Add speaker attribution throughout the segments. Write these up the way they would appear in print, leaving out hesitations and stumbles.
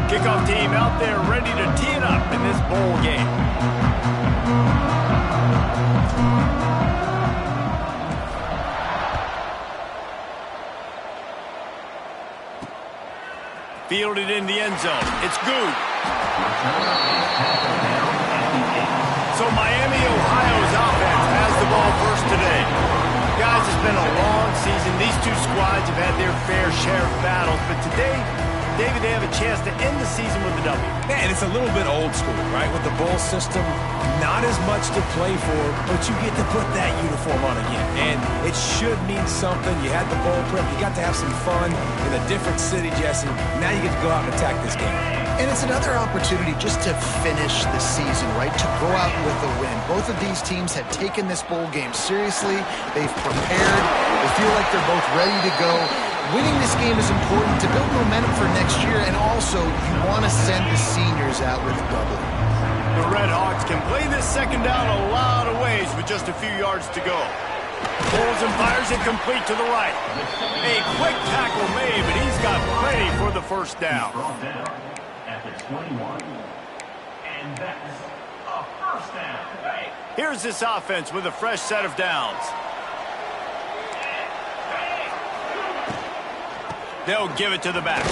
Speaker 1: Kickoff team out there ready to tee it up in this bowl game. Fielded in the end zone. It's good. So Miami, Ohio's offense has the ball first today. Guys, it's been a long season. These two squads have had their fair share of battles, but today, David, they have a chance to end the season with a W.
Speaker 2: Yeah, and it's a little bit old school, right? With the bowl system, not as much to play for, but you get to put that uniform on again. And it should mean something. You had the bowl prep. You got to have some fun in a different city, Jesse. Now you get to go out and attack this game.
Speaker 3: And it's another opportunity just to finish the season, right? To go out with a win. Both of these teams have taken this bowl game seriously. They've prepared. They feel like they're both ready to go. Winning this game is important to build momentum for next year, and also you want to send the seniors out with a W.
Speaker 1: The Red Hawks can play this second down a lot of ways with just a few yards to go. Pulls and fires it complete to the right. A quick tackle made, but he's got plenty for the first down.
Speaker 4: At the 21. And that's a first down.
Speaker 1: Here's this offense with a fresh set of downs. They'll give it to the back.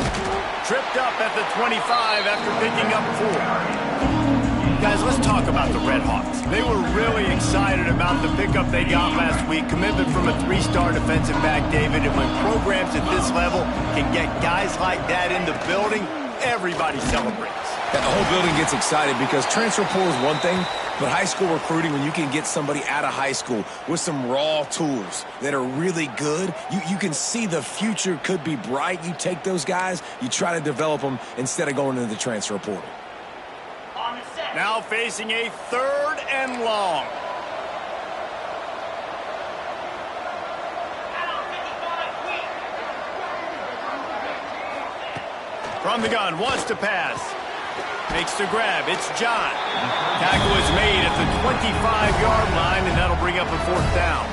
Speaker 1: Tripped up at the 25 after picking up 4. Guys, let's talk about the Red Hawks. They were really excited about the pickup they got last week. Commitment from a 3-star defensive back, David. And when programs at this level can get guys like that in the building, everybody celebrates.
Speaker 2: And the whole building gets excited because transfer portal is one thing, but high school recruiting, when you can get somebody out of high school with some raw tools that are really good, you can see the future could be bright. You take those guys, you try to develop them instead of going into the transfer portal.
Speaker 1: Now facing a 3rd and long. From the gun, wants to pass. Makes the grab. It's John. Tackle is made at the 25-yard line, and that'll bring up a 4th down.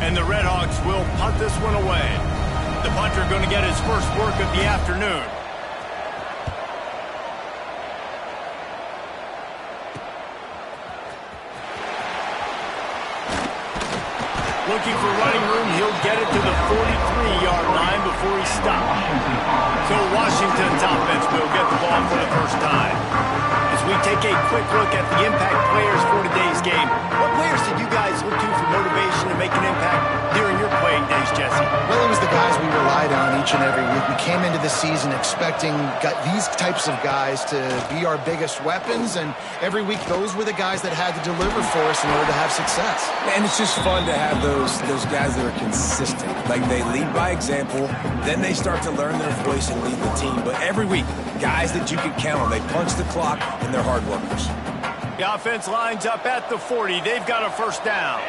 Speaker 1: And the Red Hawks will punt this one away. The punter going to get his first work of the afternoon. Looking for running room, he'll get it to the 43-yard line before he stops. So Washington's offense will get the ball for the first time. As we take a quick look at the impact players for today's game, what players did you guys look to for motivation to make an impact during your playing days, Jesse?
Speaker 3: Well, it was the guys we relied on each and every week. We came into the season expecting these types of guys to be our biggest weapons, and every week those were the guys that had to deliver for us in order to have success.
Speaker 2: And it's just fun to have those guys that are consistent. Like, they lead by example, then they start to learn their voice and lead the team. But every week, guys that you can count on, they punch the clock, and they're hard workers.
Speaker 1: The offense lines up at the 40. They've got a first down.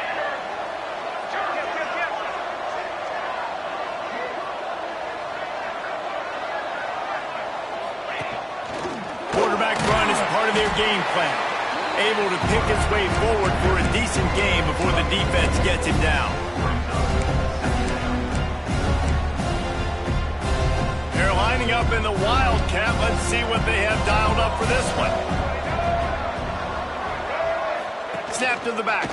Speaker 1: Quarterback run is part of their game plan. Able to pick his way forward for a decent game before the defense gets him down. They're lining up in the Wildcat. Let's see what they have dialed up for this one. Snap to the back.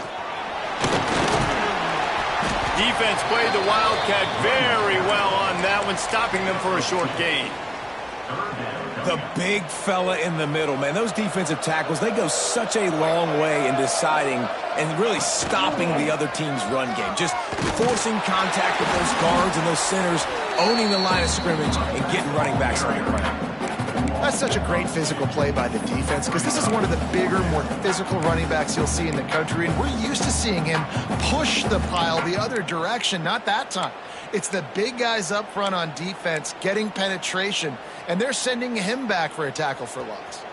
Speaker 1: Defense played the Wildcat very well on that one, stopping them for a short gain.
Speaker 2: The big fella in the middle, man. Those defensive tackles, they go such a long way in deciding and really stopping the other team's run game. Just forcing contact with those guards and those centers, owning the line of scrimmage, and getting running backs on the ground.
Speaker 3: That's such a great physical play by the defense, because this is one of the bigger, more physical running backs you'll see in the country, and we're used to seeing him push the pile the other direction. Not that time. It's the big guys up front on defense getting penetration, and they're sending him back for a tackle for loss.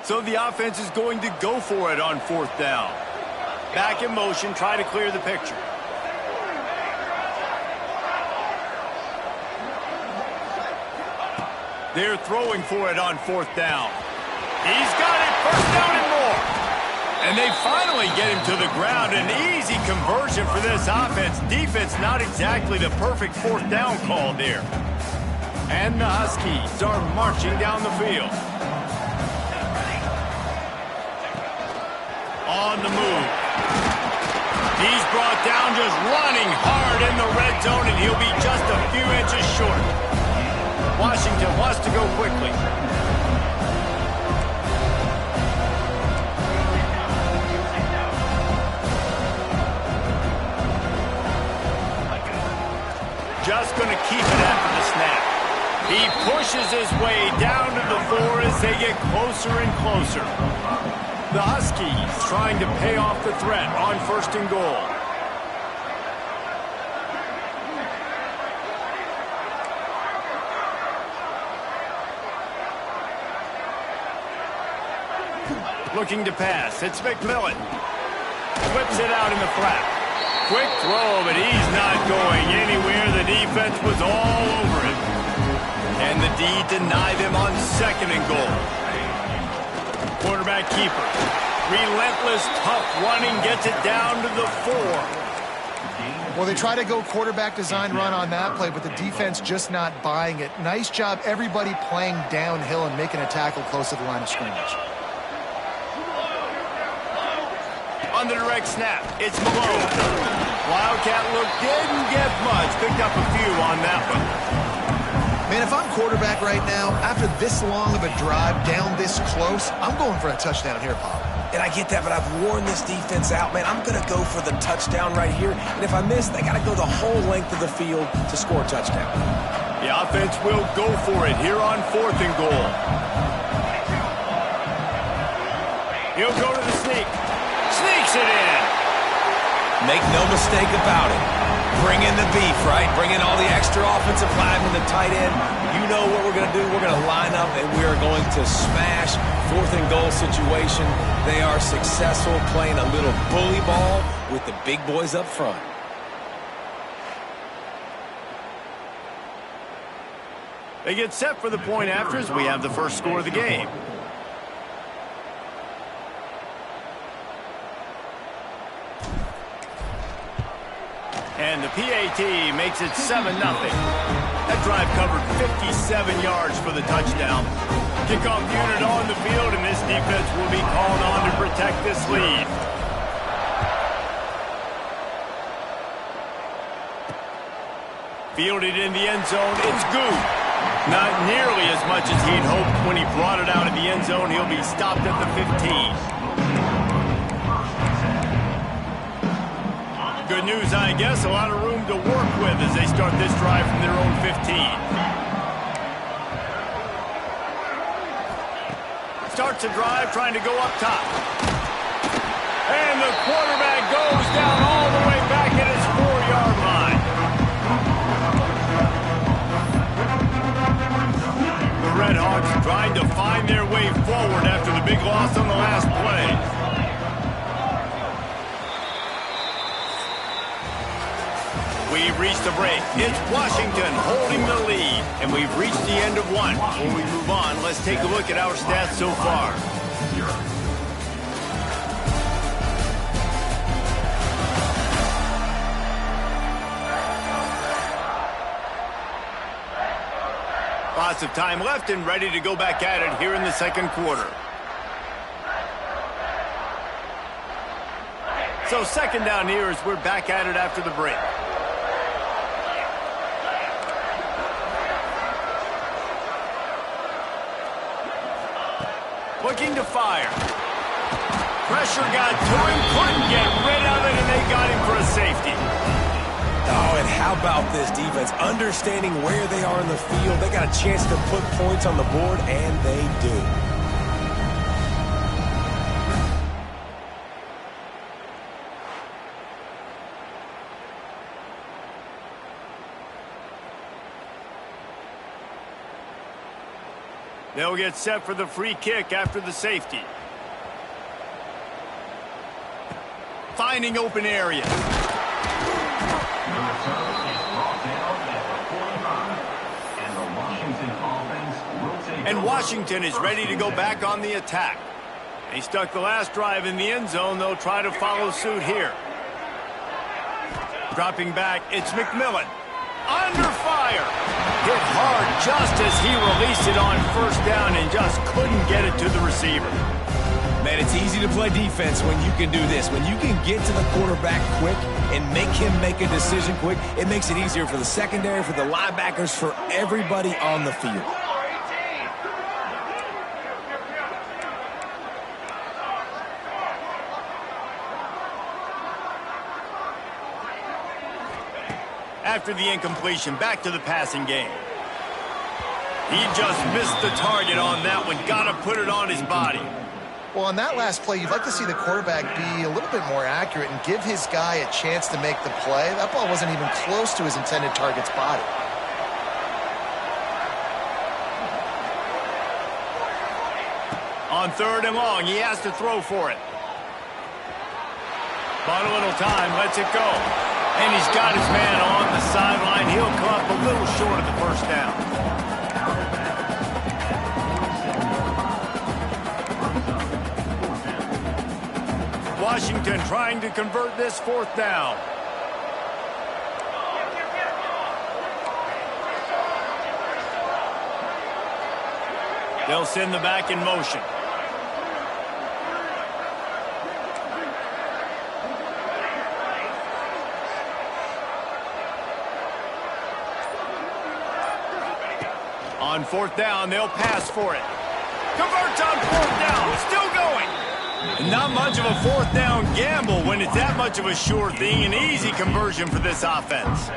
Speaker 1: So the offense is going to go for it on 4th down. Back in motion, try to clear the picture. They're throwing for it on 4th down. He's got it, 1st down and more. And they finally get him to the ground. An easy conversion for this offense. Defense not exactly the perfect fourth down call there. And the Huskies are marching down the field. On the move. He's brought down just running hard in the red zone, and he'll be just a few inches short. Washington wants to go quickly. Just going to keep it after the snap. He pushes his way down to the 4 as they get closer and closer. The Huskies trying to pay off the threat on 1st and goal. Looking to pass. It's McMillan. Flips it out in the flat. Quick throw, but he's not going anywhere. The defense was all over him. And the D denied him on 2nd and goal. Quarterback keeper. Relentless, tough running, gets it down to the 4.
Speaker 3: Well, they try to go quarterback design run on that play, but the defense just not buying it. Nice job, everybody playing downhill and making a tackle close to the line of scrimmage.
Speaker 1: On the direct snap, it's Malone. Wildcat look didn't get much. Picked up a few on that one.
Speaker 3: Man, if I'm quarterback right now, after this long of a drive down this close, I'm going for a touchdown here, Pop.
Speaker 2: And I get that, but I've worn this defense out, man. I'm going to go for the touchdown right here. And if I miss, they got to go the whole length of the field to score a touchdown.
Speaker 1: The offense will go for it here on 4th and goal. He'll go to the sneak. Sneaks it in.
Speaker 2: Make no mistake about it. Bring in the beef, right? Bring in all the extra offensive linemen, the tight end. You know what we're going to do. We're going to line up, and we are going to smash 4th and goal situation. They are successful playing a little bully ball with the big boys up front.
Speaker 1: They get set for the point after as we have the first score of the game. And the PAT makes it 7-0. That drive covered 57 yards for the touchdown. Kickoff unit on the field, and this defense will be called on to protect this lead. Fielded in the end zone, it's Good. Not nearly as much as he'd hoped when he brought it out of the end zone. He'll be stopped at the 15. Good news, I guess. A lot of room to work with as they start this drive from their own 15. Starts a drive trying to go up top. And the quarterback goes down all the way back at his 4-yard line. The Red Hawks trying to find their way forward after the big loss on the last play. We've reached a break. It's Washington holding the lead, and we've reached the end of one. Before we move on, let's take a look at our stats so far. Lots of time left and ready to go back at it here in the second quarter. So 2nd down here as we're back at it after the break. Looking to fire. Pressure got to him, couldn't get rid of it, and they got him for a safety.
Speaker 2: Oh, and how about this defense? Understanding where they are in the field. They got a chance to put points on the board, and they do.
Speaker 1: They'll get set for the free kick after the safety. Finding open area. And Washington is ready to go back on the attack. He stuck the last drive in the end zone. They'll try to follow suit here. Dropping back, it's McMillan. Under fire. Hit hard just as he released it on first down and just couldn't get it to the receiver.
Speaker 2: Man, it's easy to play defense when you can do this. When you can get to the quarterback quick and make him make a decision quick, it makes it easier for the secondary, for the linebackers, for everybody on the field.
Speaker 1: After the incompletion, back to the passing game. He just missed the target on that one. Got to put it on his body.
Speaker 3: Well, on that last play, you'd like to see the quarterback be a little bit more accurate and give his guy a chance to make the play. That ball wasn't even close to his intended target's body.
Speaker 1: On 3rd and long, he has to throw for it. Bought a little time, lets it go. And he's got his man on the sideline. He'll come up a little short of the first down. Washington trying to convert this 4th down. They'll send the back in motion. On 4th down, they'll pass for it. Converts on 4th down, still going. Not much of a 4th down gamble when it's that much of a sure thing. An easy conversion for this offense.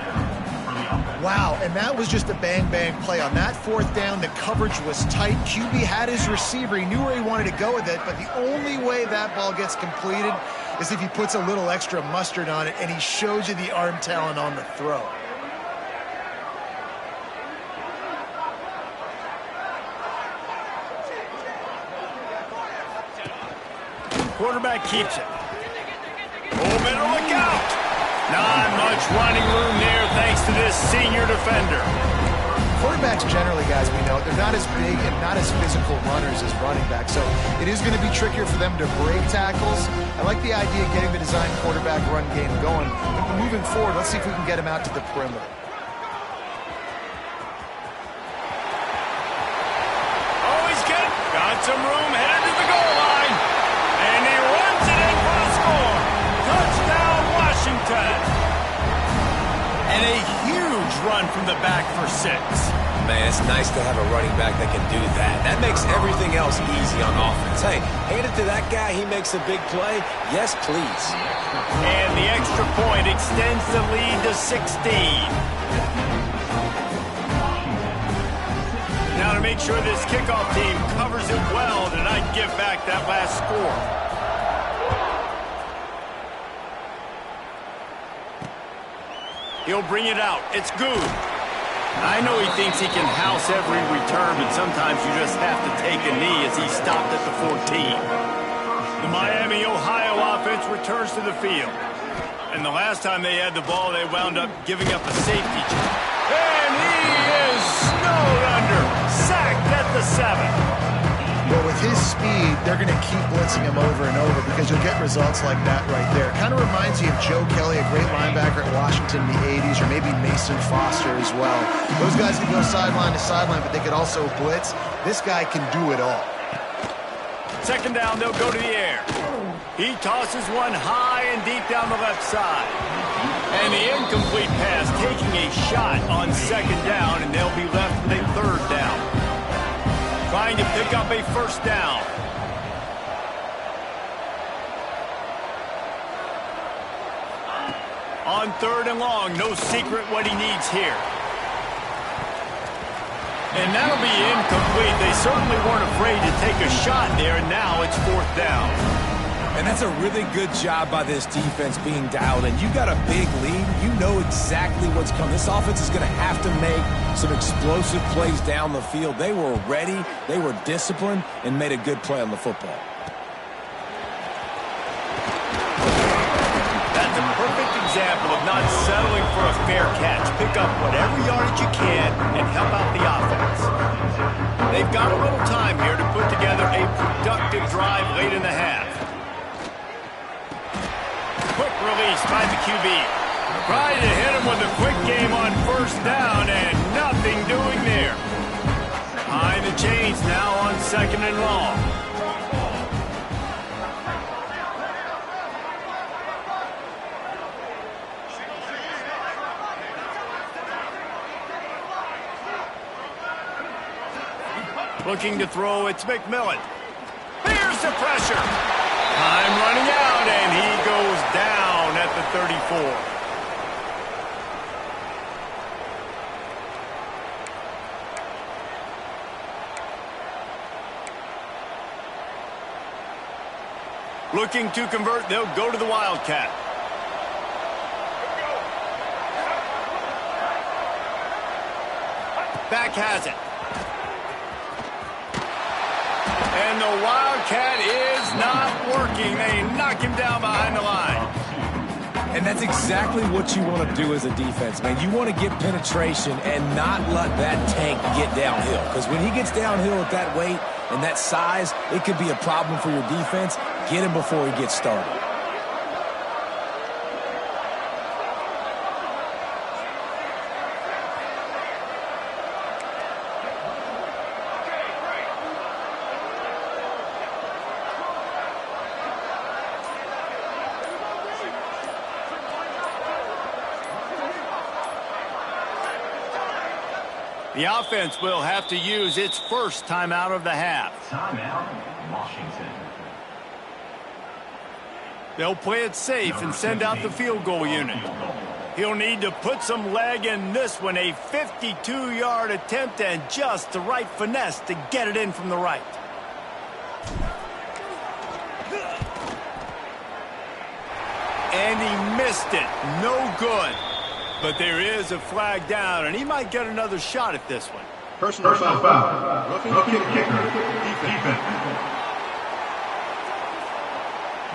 Speaker 3: Wow, and that was just a bang-bang play. On that 4th down, the coverage was tight. QB had his receiver. He knew where he wanted to go with it, but the only way that ball gets completed is if he puts a little extra mustard on it, and he shows you the arm talent on the throw.
Speaker 1: Quarterback keeps it. Oh, better look out. Not much running room there thanks to this senior defender.
Speaker 3: Quarterbacks generally, guys, we know, they're not as big and not as physical runners as running backs, so it is going to be trickier for them to break tackles. I like the idea of getting the design quarterback run game going. But moving forward, let's see if we can get him out to the perimeter.
Speaker 1: Oh, he's got some room headed to the goal line. And he runs it in for a score. Touchdown, Washington. And a huge run from the back for 6.
Speaker 2: Man, it's nice to have a running back that can do that. That makes everything else easy on offense. Hey, hand it to that guy. He makes a big play. Yes, please.
Speaker 1: And the extra point extends the lead to 16. Now to make sure this kickoff team covers it well tonight, give back that last score. He'll bring it out. It's good. I know he thinks he can house every return, but sometimes you just have to take a knee as he stopped at the 14. The Miami, Ohio offense returns to the field. And the last time they had the ball, they wound up giving up a safety. And he is snowed under. Sacked at the 7.
Speaker 3: Well, with his speed, they're going to keep blitzing him over and over because you'll get results like that right there. Kind of reminds you of Joe Kelly, a great linebacker at Washington in the 80s, or maybe Mason Foster as well. Those guys can go sideline to sideline, but they could also blitz. This guy can do it all.
Speaker 1: 2nd down, they'll go to the air. He tosses one high and deep down the left side. And the incomplete pass taking a shot on 2nd down, and they'll be left with a 3rd down. Trying to pick up a 1st down. On 3rd and long, no secret what he needs here. And that'll be incomplete. They certainly weren't afraid to take a shot there, and now it's 4th down.
Speaker 2: And that's a really good job by this defense being dialed in. You got a big lead. You know exactly what's coming. This offense is going to have to make some explosive plays down the field. They were ready, they were disciplined, and made a good play on the football.
Speaker 1: That's a perfect example of not settling for a fair catch. Pick up whatever yardage you can and help out the offense. They've got a little time here to put together a productive drive late in that Trying to hit him with a quick game on first down and nothing doing there. Behind the chains now on 2nd and long. Looking to throw, it's McMillan. Here's the pressure. Time running out, and he goes down at the 34. Looking to convert, they'll go to the Wildcat. Back has it. And the Wildcat is not working. They knock him down behind the line.
Speaker 2: And that's exactly what you want to do as a defense, man. You want to get penetration and not let that tank get downhill. Because when he gets downhill at that weight and that size, it could be a problem for your defense. Get him before he gets started.
Speaker 1: The offense will have to use its first timeout of the half.
Speaker 4: Timeout, Washington.
Speaker 1: They'll play it safe and send out the field goal unit. He'll need to put some leg in this one. A 52-yard attempt and just the right finesse to get it in from the right. And he missed it. No good. But there is a flag down, and he might get another shot at this one.
Speaker 5: Personal foul. Rookie kicker. Defense.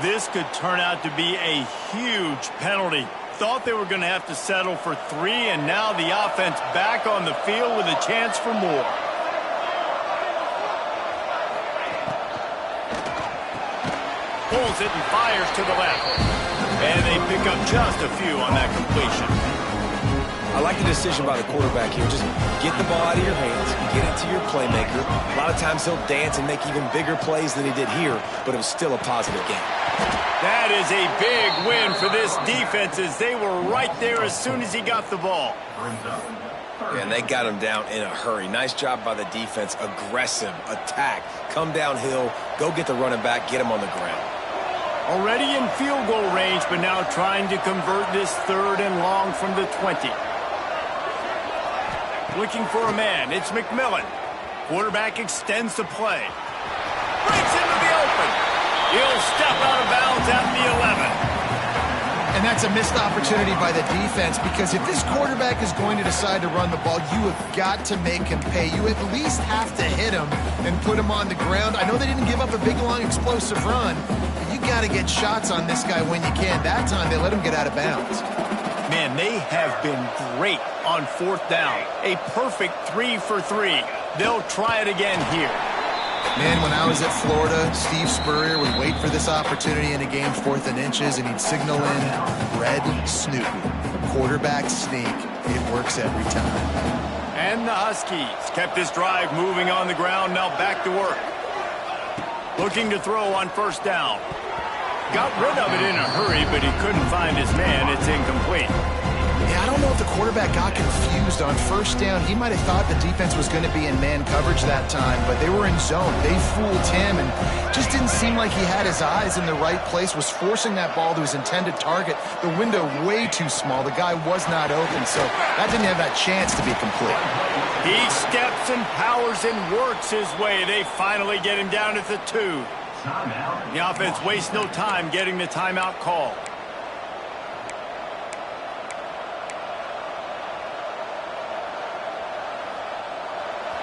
Speaker 1: This could turn out to be a huge penalty. Thought they were going to have to settle for 3, and now the offense back on the field with a chance for more. Pulls it and fires to the left. And they pick up just a few on that completion.
Speaker 2: I like the decision by the quarterback here. Just get the ball out of your hands, get it to your playmaker. A lot of times he'll dance and make even bigger plays than he did here, but it was still a positive game.
Speaker 1: That is a big win for this defense as they were right there as soon as he got the ball.
Speaker 2: And they got him down in a hurry. Nice job by the defense. Aggressive, attack, come downhill, go get the running back, get him on the ground.
Speaker 1: Already in field goal range, but now trying to convert this 3rd and long from the 20. Looking for a man, it's McMillan. Quarterback extends the play. Breaks into the open. He'll step out of bounds at the 11.
Speaker 3: And that's a missed opportunity by the defense, because if this quarterback is going to decide to run the ball, you have got to make him pay. You at least have to hit him and put him on the ground. I know they didn't give up a big, long, explosive run, but you got to get shots on this guy when you can. That time, they let him get out of bounds.
Speaker 1: Man, they have been great on 4th down. A perfect 3 for 3. They'll try it again here.
Speaker 3: Man, when I was at Florida, Steve Spurrier would wait for this opportunity in a game 4th and inches, and he'd signal in red snoop, quarterback sneak. It works every time.
Speaker 1: And the Huskies kept this drive moving on the ground, now back to work. Looking to throw on 1st down. Got rid of it in a hurry, but he couldn't find his man. It's incomplete.
Speaker 3: Yeah, I don't know if the quarterback got confused on 1st down. He might have thought the defense was going to be in man coverage that time, but they were in zone. They fooled him and just didn't seem like he had his eyes in the right place, was forcing that ball to his intended target. The window way too small. The guy was not open, so that didn't have that chance to be complete.
Speaker 1: He steps and powers and works his way. They finally get him down at the 2. The offense wastes no time getting the timeout call.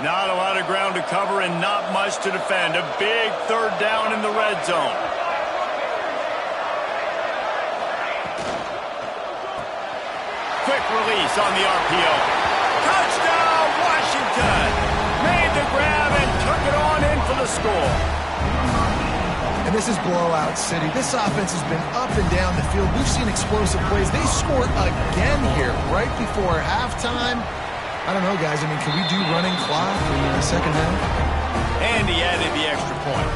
Speaker 1: Not a lot of ground to cover and not much to defend. A big 3rd down in the red zone. Quick release on the RPO. Touchdown, Washington! Made the grab and took it on in for the score.
Speaker 3: And this is blowout city. This offense has been up and down the field. We've seen explosive plays. They scored again here right before halftime. I don't know, guys. I mean, can we do running clock in the second half?
Speaker 1: And he added the extra point.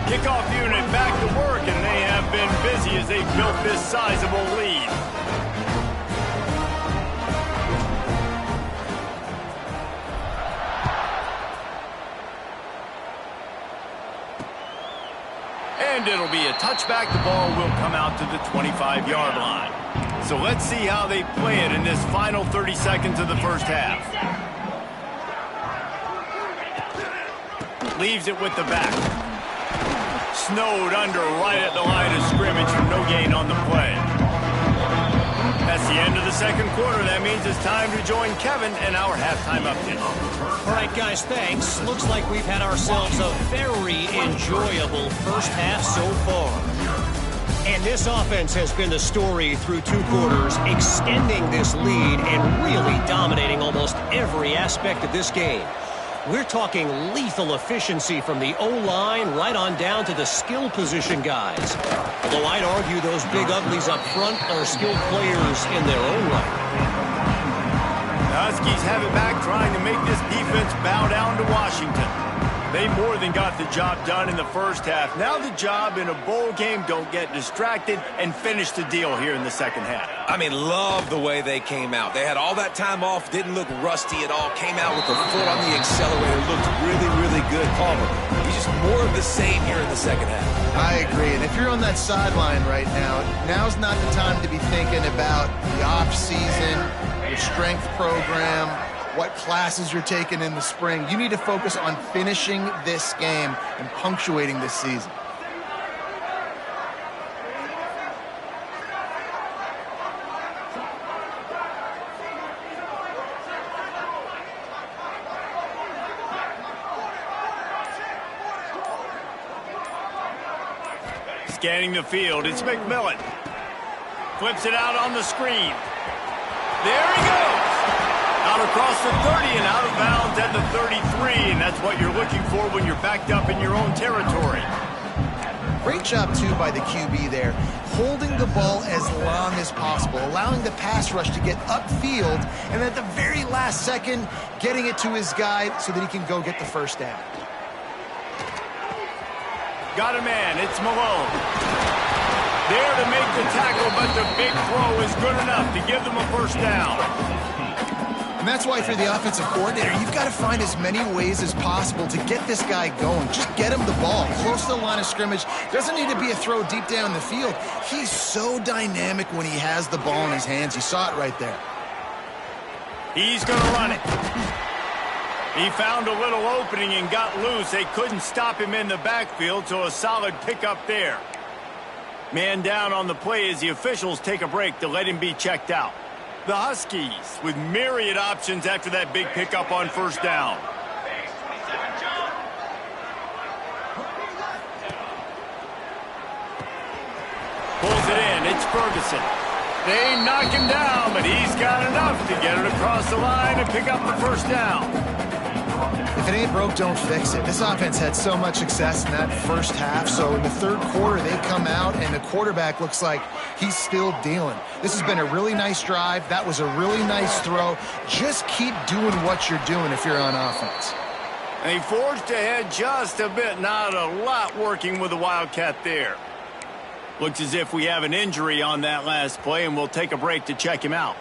Speaker 1: Kickoff unit back to work, and they have been busy as they built this sizable lead. And it'll be a touchback. The ball will come out to the 25-yard line. So let's see how they play it in this final 30 seconds of the first half. Leaves it with the back. Snowed under right at the line of scrimmage for no gain on the play. That's the end of the second quarter. That means it's time to join Kevin and our halftime update.
Speaker 6: All right, guys, thanks. Looks like we've had ourselves a very enjoyable first half so far. And this offense has been the story through 2 quarters, extending this lead and really dominating almost every aspect of this game. We're talking lethal efficiency from the O-line right on down to the skill position guys. Although I'd argue those big uglies up front are skilled players in their own right.
Speaker 1: The Huskies have it back, trying to make this defense bow down to Washington. They more than got the job done in the first half. Now the job in a bowl game, don't get distracted and finish the deal here in the second half.
Speaker 2: I mean, love the way they came out. They had all that time off, didn't look rusty at all, came out with the foot on the accelerator, looked really, really good. Palmer, he's just more of the same here in the second half.
Speaker 3: I agree. And if you're on that sideline right now, now's not the time to be thinking about the off-season, your strength program, what classes you're taking in the spring. You need to focus on finishing this game and punctuating this season.
Speaker 1: Scanning the field, it's McMillan. Flips it out on the screen. There he goes! Out across the 30 and out of bounds at the 33, and that's what you're looking for when you're backed up in your own territory.
Speaker 3: Great job, too, by the QB there, holding the ball as long as possible, allowing the pass rush to get upfield, and at the very last second, getting it to his guy so that he can go get the first down.
Speaker 1: Got a man, it's Malone. There to make the tackle, but the big throw is good enough to give them a first down.
Speaker 3: And that's why, if you're the offensive coordinator, you've got to find as many ways as possible to get this guy going. Just get him the ball close to the line of scrimmage. Doesn't need to be a throw deep down the field. He's so dynamic when he has the ball in his hands. You saw it right there.
Speaker 1: He's going to run it. He found a little opening and got loose. They couldn't stop him in the backfield, so a solid pickup there. Man down on the play as the officials take a break to let him be checked out. The Huskies with myriad options after that big pickup on first down. Pulls it in. It's Ferguson. They knock him down, but he's got enough to get it across the line and pick up the first down.
Speaker 3: If it ain't broke, don't fix it. This offense had so much success in that first half, so in the third quarter, they come out, and the quarterback looks like he's still dealing. This has been a really nice drive. That was a really nice throw. Just keep doing what you're doing if you're on offense.
Speaker 1: And he forged ahead just a bit. Not a lot working with the Wildcat there. Looks as if we have an injury on that last play, and we'll take a break to check him out.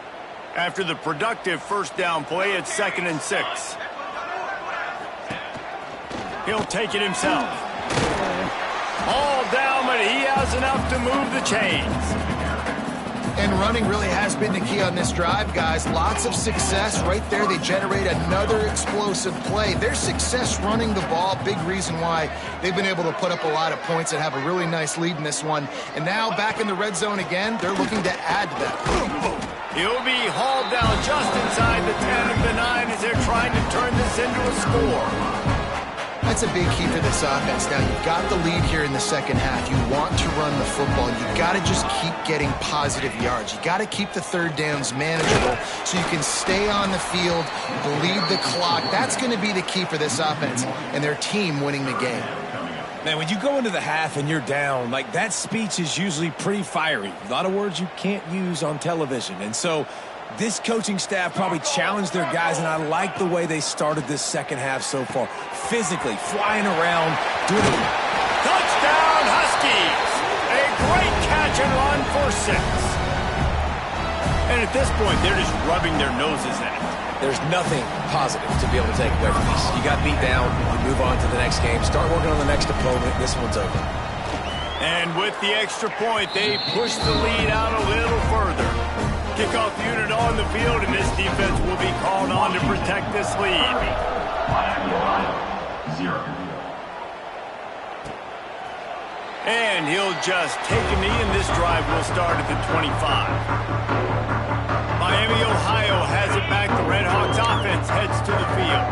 Speaker 1: After the productive first down play, it's 2nd and 6. He'll take it himself. All down, but he has enough to move the chains.
Speaker 3: And running really has been the key on this drive, guys. Lots of success right there. They generate another explosive play. Their success running the ball, big reason why they've been able to put up a lot of points and have a really nice lead in this one. And now back in the red zone again, they're looking to add to that.
Speaker 1: He'll be hauled down just inside the 10 of the 9 as they're trying to turn this into a score.
Speaker 3: I That's a big key for this offense. Now, you've got the lead here in the second half. You want to run the football. You've got to just keep getting positive yards. You've got to keep the third downs manageable so you can stay on the field, bleed the clock. That's going to be the key for this offense and their team winning the game.
Speaker 2: Man, when you go into the half and you're down, like, that speech is usually pretty fiery. A lot of words you can't use on television. And so this coaching staff probably challenged their guys, and I like the way they started this second half so far. Physically, flying around, doing it.
Speaker 1: Touchdown, Huskies! A great catch and run for 6. And at this point, they're just rubbing their noses at it.
Speaker 2: There's nothing positive to be able to take away from this. You got beat down, you move on to the next game, start working on the next opponent. This one's over.
Speaker 1: And with the extra point, they push the lead out a little further. Kickoff unit on the field, and this defense will be called on to protect this lead. And he'll just take a knee, and this drive will start at the 25. Miami, Ohio has it back. The Red Hawks offense heads to the field.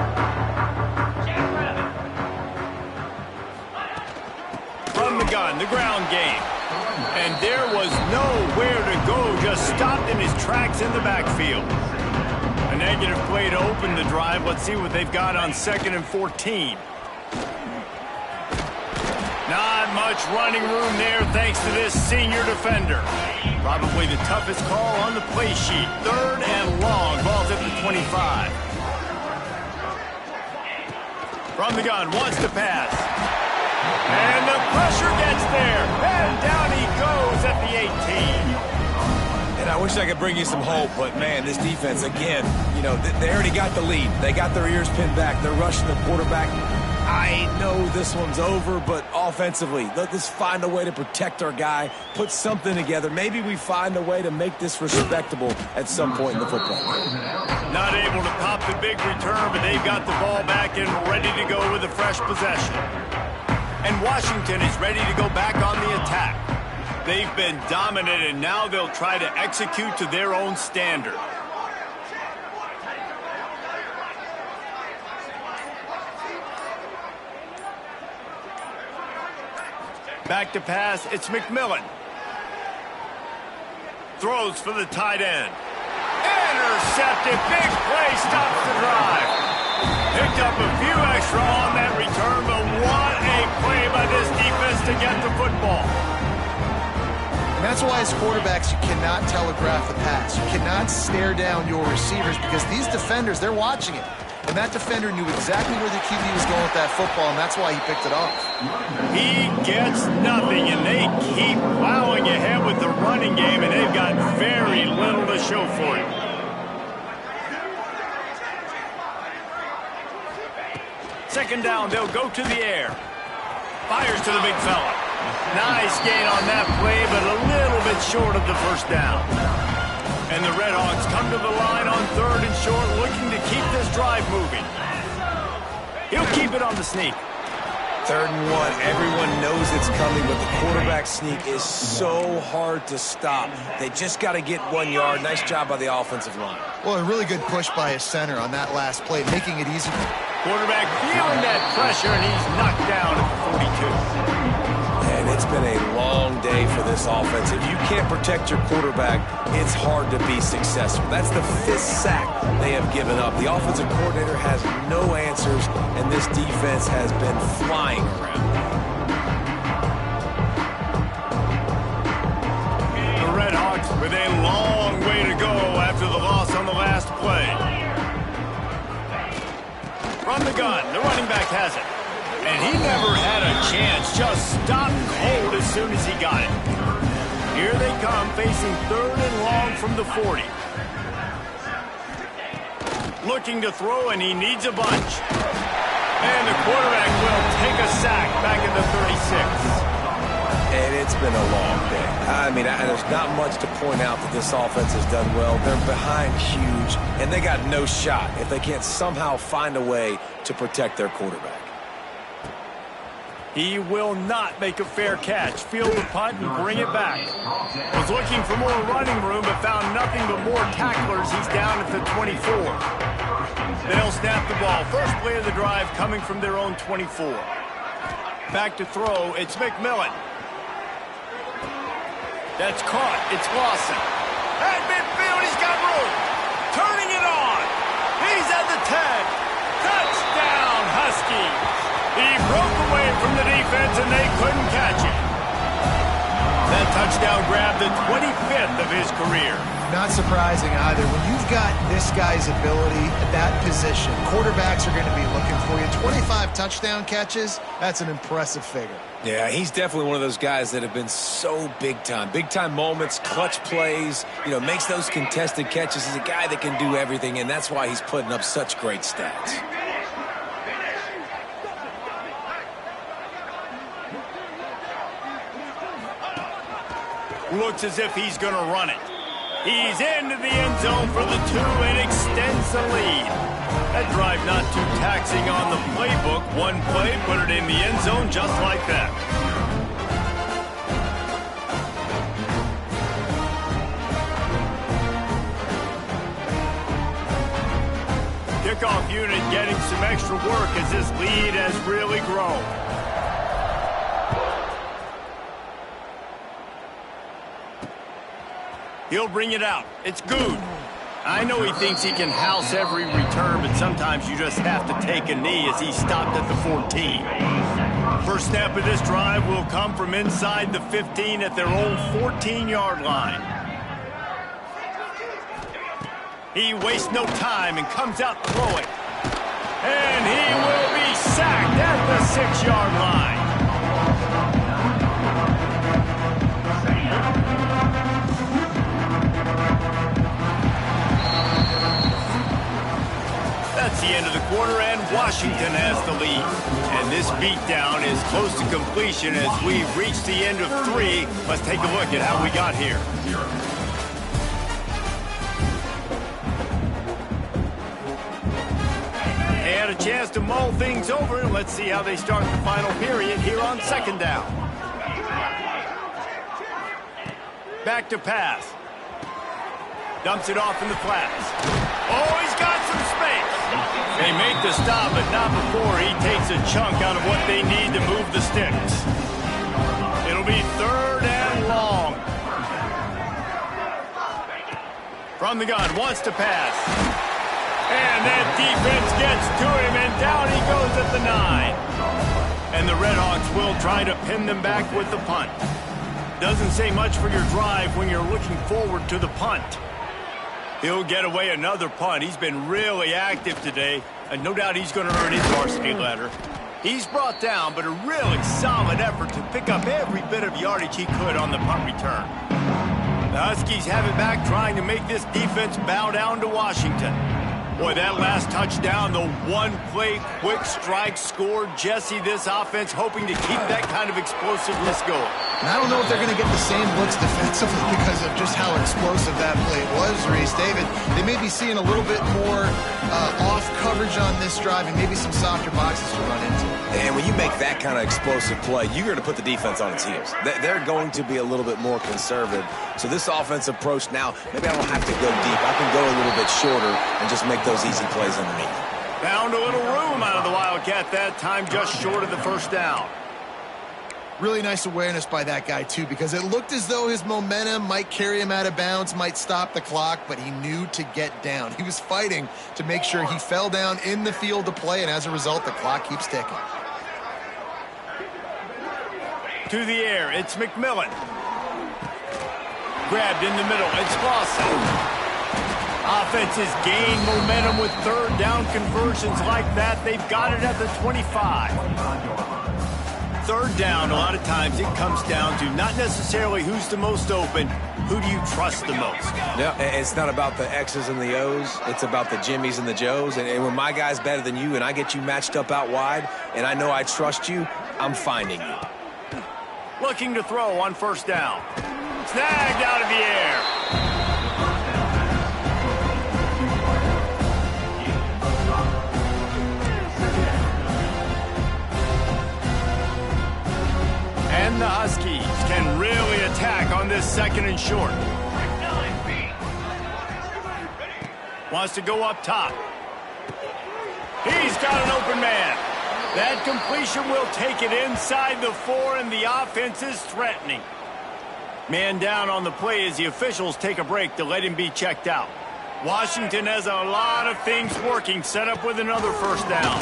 Speaker 1: From the gun, the ground game. And there was nowhere to go, just stopped in his tracks in the backfield. A negative play to open the drive. Let's see what they've got on 2nd and 14. Not much running room there thanks to this senior defender. Probably the toughest call on the play sheet. 3rd and long. Ball's at the 25. From the gun, wants to pass. And the pressure gets there. And down he goes at the 18.
Speaker 2: And I wish I could bring you some hope, but, man, this defense, again, you know, they already got the lead. They got their ears pinned back. They're rushing the quarterback. I know this one's over, but offensively, let us find a way to protect our guy, put something together. Maybe we find a way to make this respectable at some point in the football.
Speaker 1: Not able to pop the big return, but they've got the ball back and ready to go with a fresh possession. And Washington is ready to go back on the attack. They've been dominant, and now they'll try to execute to their own standard. Back to pass, it's McMillan. Throws for the tight end. Intercepted, big play, stops the drive. Picked up a few extra on that return, but what a play by this defense to get the football.
Speaker 3: And that's why as quarterbacks, you cannot telegraph the pass. You cannot stare down your receivers because these defenders, they're watching it. And that defender knew exactly where the QB was going with that football, and that's why he picked it off.
Speaker 1: He gets nothing, and they keep plowing ahead with the running game, and they've got very little to show for it. Second down, they'll go to the air. Fires to the big fella. Nice gain on that play, but a little bit short of the first down. And the Red Hawks come to the line on 3rd and short, looking to keep this drive moving. He'll keep it on the sneak.
Speaker 2: 3rd and 1. Everyone knows it's coming, but the quarterback sneak is so hard to stop. They just got to get 1 yard. Nice job by the offensive line.
Speaker 3: Well, a really good push by his center on that last play, making it easy.
Speaker 1: Quarterback feeling that pressure, and he's knocked down at the 42.
Speaker 2: And it's been a long day for this offense. If you can't protect your quarterback, it's hard to be successful. That's the 5th sack they have given up. The offensive coordinator has no answers, and this defense has been flying around.
Speaker 1: The Red Hawks with a long way to go after the loss on the last play. From the gun, the running back has it. And he never had a chance, just stopped cold as soon as he got it. Here they come, facing 3rd and long from the 40. Looking to throw, and he needs a bunch. And the quarterback will take a sack back at the 36.
Speaker 2: And it's been a long day. I mean, there's not much to point out that this offense has done well. They're behind huge, and they got no shot if they can't somehow find a way to protect their quarterback.
Speaker 1: He will not make a fair catch. Field the punt and bring it back. Was looking for more running room, but found nothing but more tacklers. He's down at the 24. They'll snap the ball. First play of the drive coming from their own 24. Back to throw, it's McMillan. That's caught. It's Lawson. At midfield, he's got room. Turning it on. He's at the 10. Touchdown, Huskies. He broke away from the defense, and they couldn't catch it. That touchdown grabbed the 25th of his career.
Speaker 3: Not surprising either. When you've got this guy's ability at that position, quarterbacks are going to be looking for you. 25 touchdown catches, that's an impressive figure.
Speaker 2: Yeah, he's definitely one of those guys that have been so big time. Big time moments, clutch plays, makes those contested catches. He's a guy that can do everything, and that's why he's putting up such great stats.
Speaker 1: Looks as if he's going to run it. He's into the end zone for the 2 and extends the lead. That drive not too taxing on the playbook. One play, put it in the end zone just like that. Kickoff unit getting some extra work as this lead has really grown. He'll bring it out. It's good. I know he thinks he can house every return, but sometimes you just have to take a knee as he stopped at the 14. First snap of this drive will come from inside the 15 at their own 14-yard line. He wastes no time and comes out throwing. And he will be sacked at the 6-yard line. That's the end of the quarter, and Washington has the lead. And this beatdown is close to completion as we've reached the end of 3. Let's take a look at how we got here. And a chance to mull things over. Let's see how they start the final period here on second down. Back to pass. Dumps it off in the flats. Oh, he's got some space. They make the stop, but not before he takes a chunk out of what they need to move the sticks. It'll be 3rd and long. From the gun, wants to pass. And that defense gets to him, and down he goes at the 9. And the Redhawks will try to pin them back with the punt. Doesn't say much for your drive when you're looking forward to the punt. He'll get away another punt. He's been really active today, and no doubt he's going to earn his varsity letter. He's brought down, but a really solid effort to pick up every bit of yardage he could on the punt return. The Huskies have it back, trying to make this defense bow down to Washington. Boy, that last touchdown, the one-play quick strike score. Jesse, this offense hoping to keep that kind of explosiveness going.
Speaker 3: And I don't know if they're going to get the same looks defensively because of just how explosive that play was, Reese. David, they may be seeing a little bit more off coverage on this drive and maybe some softer boxes to run into.
Speaker 2: And when you make that kind of explosive play, you're going to put the defense on its heels. They're going to be a little bit more conservative. So this offensive approach now, maybe I don't have to go deep. I can go a little bit shorter and just make those easy plays underneath.
Speaker 1: Found a little room out of the Wildcat that time, just short of the first down.
Speaker 3: Really nice awareness by that guy, too, because it looked as though his momentum might carry him out of bounds, might stop the clock, but he knew to get down. He was fighting to make sure he fell down in the field to play, and as a result, the clock keeps ticking.
Speaker 1: To the air, it's McMillan. Grabbed in the middle, it's Lawson. Offenses gain momentum with third down conversions like that. They've got it at the 25. Third down, a lot of times it comes down to not necessarily who's the most open, who do you trust the most?
Speaker 2: Yeah, it's not about the X's and the O's. It's about the Jimmies and the Joes. And when my guy's better than you and I get you matched up out wide and I know I trust you, I'm finding you.
Speaker 1: Looking to throw on first down. Snagged out of the air. And the Huskies can really attack on this second and short. Wants to go up top. He's got an open man. That completion will take it inside the 4, and the offense is threatening. Man down on the play as the officials take a break to let him be checked out. Washington has a lot of things working, set up with another first down.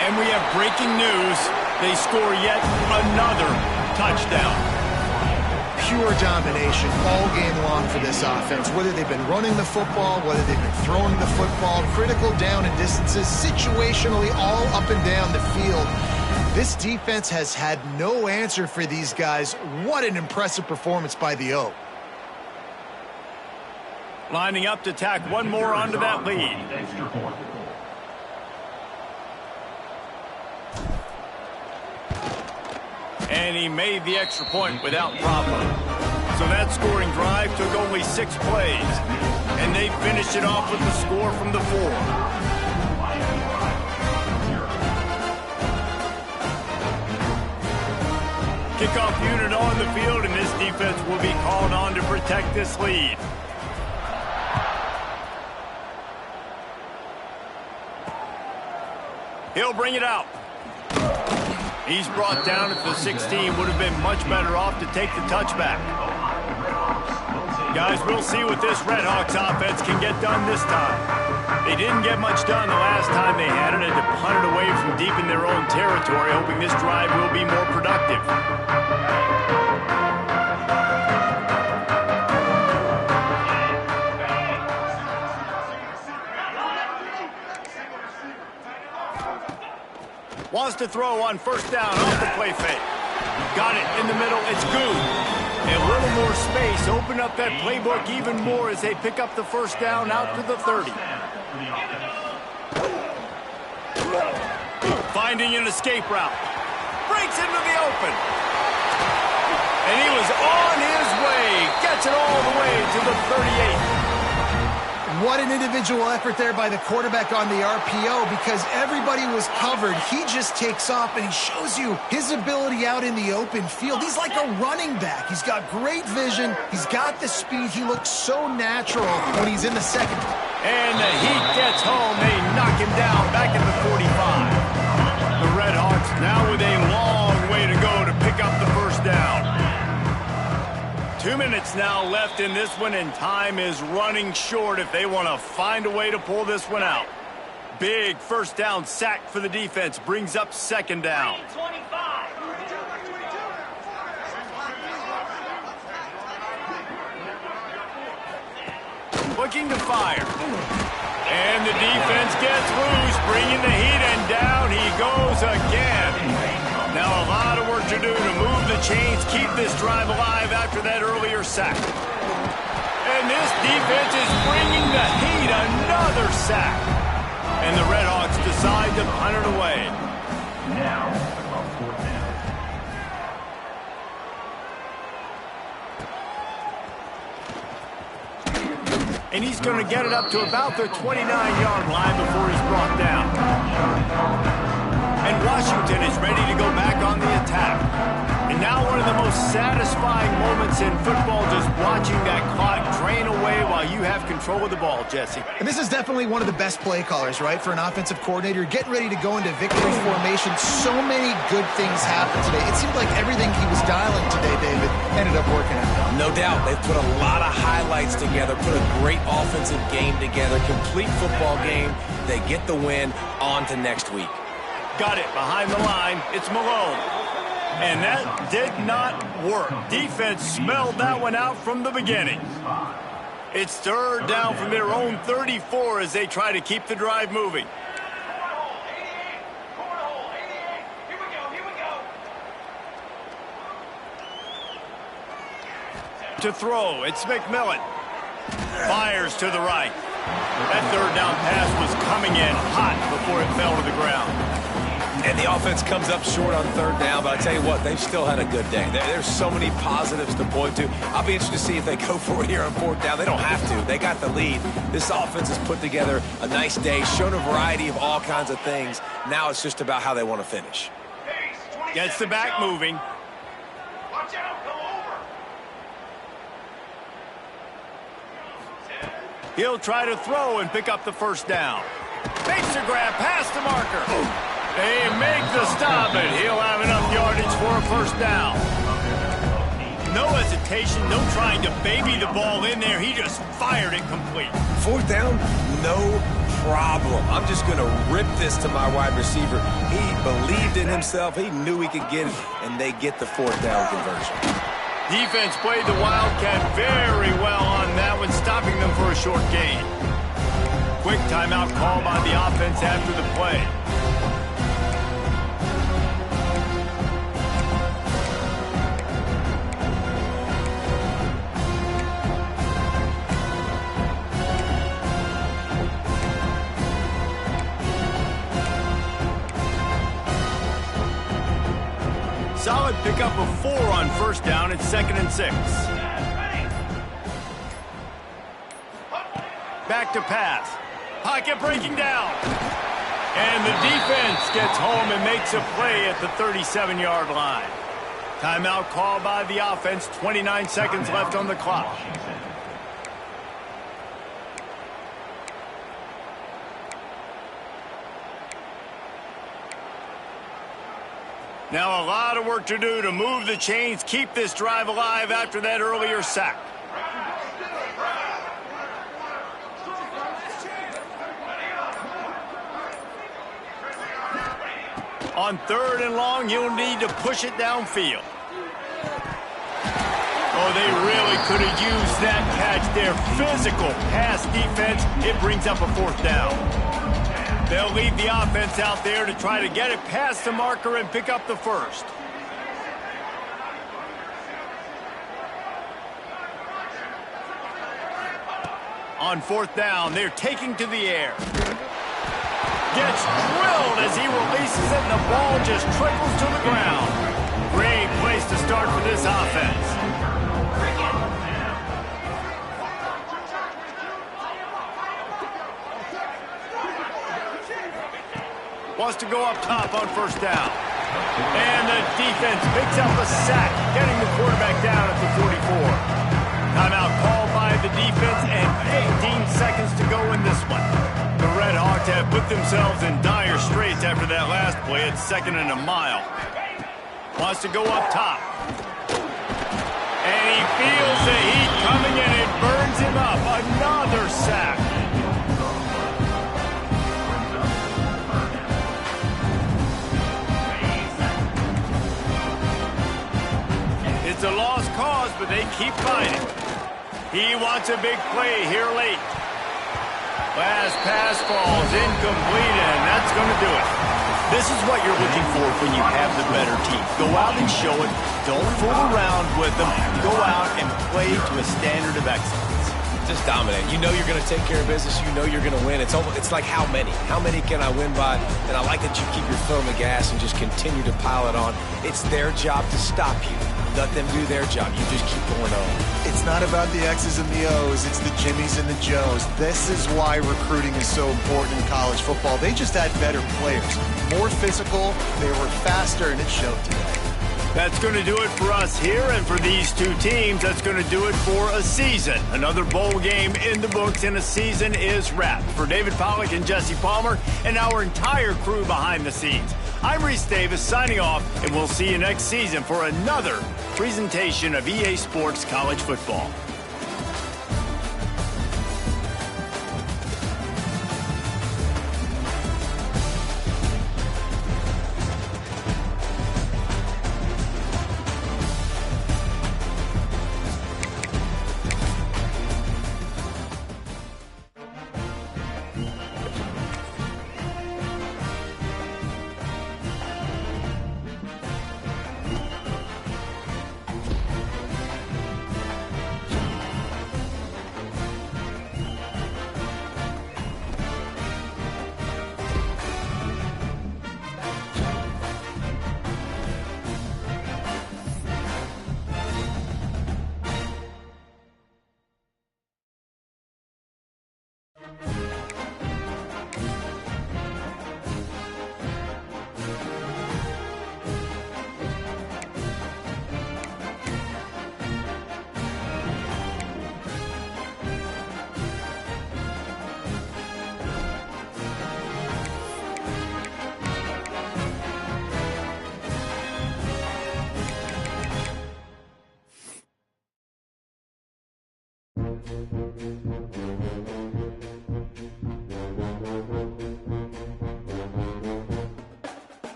Speaker 1: And we have breaking news. They score yet another touchdown.
Speaker 3: Pure domination all game long for this offense. Whether they've been running the football, whether they've been throwing the football, critical down and distances, situationally all up and down the field. This defense has had no answer for these guys. What an impressive performance by the O.
Speaker 1: Lining up to tack one more onto that lead. And he made the extra point without problem. So that scoring drive took only 6 plays. And they finished it off with the score from the 4. Kickoff unit on the field, and this defense will be called on to protect this lead. He'll bring it out. He's brought down at the 16. Would have been much better off to take the touchback. Guys, we'll see what this Redhawks offense can get done this time. They didn't get much done the last time they had it, and to punt it away from deep in their own territory, hoping this drive will be more productive. Wants to throw on first down off the play fake. Got it in the middle. It's good. A little more space. Open up that playbook even more as they pick up the first down out to the 30. Finding an escape route. Breaks into the open. And he was on his way. Gets it all the way to the 38.
Speaker 3: What an individual effort there by the quarterback on the RPO, because everybody was covered. He just takes off, and he shows you his ability out in the open field. He's like a running back. He's got great vision. He's got the speed. He looks so natural when he's in the second.
Speaker 1: And the heat gets home. They knock him down back at the 45. The Redhawks now with a long way to go to pick up the first down. 2 minutes now left in this one, and time is running short if they want to find a way to pull this one out. Big first down sack for the defense brings up second down. Looking to fire. And the defense gets loose, bringing the heat, and down he goes again. Now a lot of work to do to move the chains, keep this drive alive after that earlier sack. And this defense is bringing the heat, another sack. And the Redhawks decide to punt it away.
Speaker 4: Now, on fourth down.
Speaker 1: And he's going to get it up to about the 29-yard line before he's brought down. And Washington is ready to go back on the attack. And now one of the most satisfying moments in football, just watching that clock drain away while you have control of the ball, Jesse.
Speaker 3: And this is definitely one of the best play callers, right, for an offensive coordinator. Getting ready to go into victory formation. So many good things happened today. It seemed like everything he was dialing today, David, ended up working out.
Speaker 2: No doubt. They've put a lot of highlights together, put a great offensive game together, complete football game. They get the win. On to next week.
Speaker 1: Got it behind the line. It's Malone. And that did not work. Defense smelled that one out from the beginning. It's third down from their own 34 as they try to keep the drive moving. To throw, it's McMillan. Fires to the right. That third down pass was coming in hot before it fell to the ground.
Speaker 2: And the offense comes up short on third down, but I tell you what, they've still had a good day. There's so many positives to point to. I'll be interested to see if they go for it here on fourth down. They don't have to. They got the lead. This offense has put together a nice day, shown a variety of all kinds of things. Now it's just about how they want to finish.
Speaker 1: Gets the back moving.
Speaker 4: Watch out, go over.
Speaker 1: He'll try to throw and pick up the first down. Makes the grab past the marker. They make the stop, and he'll have enough yardage for a first down. No hesitation, no trying to baby the ball in there. He just fired it complete.
Speaker 2: Fourth down, no problem. I'm just going to rip this to my wide receiver. He believed in himself. He knew he could get it, and they get the fourth down conversion.
Speaker 1: Defense played the Wildcat very well on that one, stopping them for a short gain. Quick timeout call by the offense after the play. Solid pickup of 4 on first down. It's 2nd and 6. Back to pass. Pocket breaking down. And the defense gets home and makes a play at the 37-yard line. Timeout called by the offense. 29 seconds left on the clock. Now a lot of work to do to move the chains, keep this drive alive after that earlier sack. On 3rd and long, you'll need to push it downfield. Oh, they really could have used that catch there. Physical pass defense. It brings up a 4th down. They'll leave the offense out there to try to get it past the marker and pick up the first. On 4th down, they're taking to the air. Gets drilled as he releases it, and the ball just trickles to the ground. Great place to start for this offense. Wants to go up top on first down. And the defense picks up a sack, getting the quarterback down at the 44. Timeout called by the defense, and 15 seconds to go in this one. The Red Hawks have put themselves in dire straits after that last play. It's 2nd and a mile. Wants to go up top. And he feels the heat coming, and it burns him up. Another sack. It's a lost cause, but they keep fighting. He wants a big play here late. Last pass falls incomplete, and that's going to do it. This is what you're looking for when you have the better team. Go out and show it. Don't fool around with them. Go out and play to a standard of excellence.
Speaker 2: Just dominate. You know you're going to take care of business. You know you're going to win. It's like how many? How many can I win by? And I like that you keep your foot on the gas and just continue to pile it on. It's their job to stop you. Let them do their job. You just keep going on.
Speaker 3: It's not about the X's and the O's. It's the Jimmies and the Joes. This is why recruiting is so important in college football. They just had better players. More physical, they were faster, and it showed today.
Speaker 1: That's going to do it for us here, and for these two teams, that's going to do it for a season. Another bowl game in the books, and a season is wrapped. For David Pollack and Jesse Palmer, and our entire crew behind the scenes, I'm Reese Davis signing off, and we'll see you next season for another presentation of EA Sports College Football.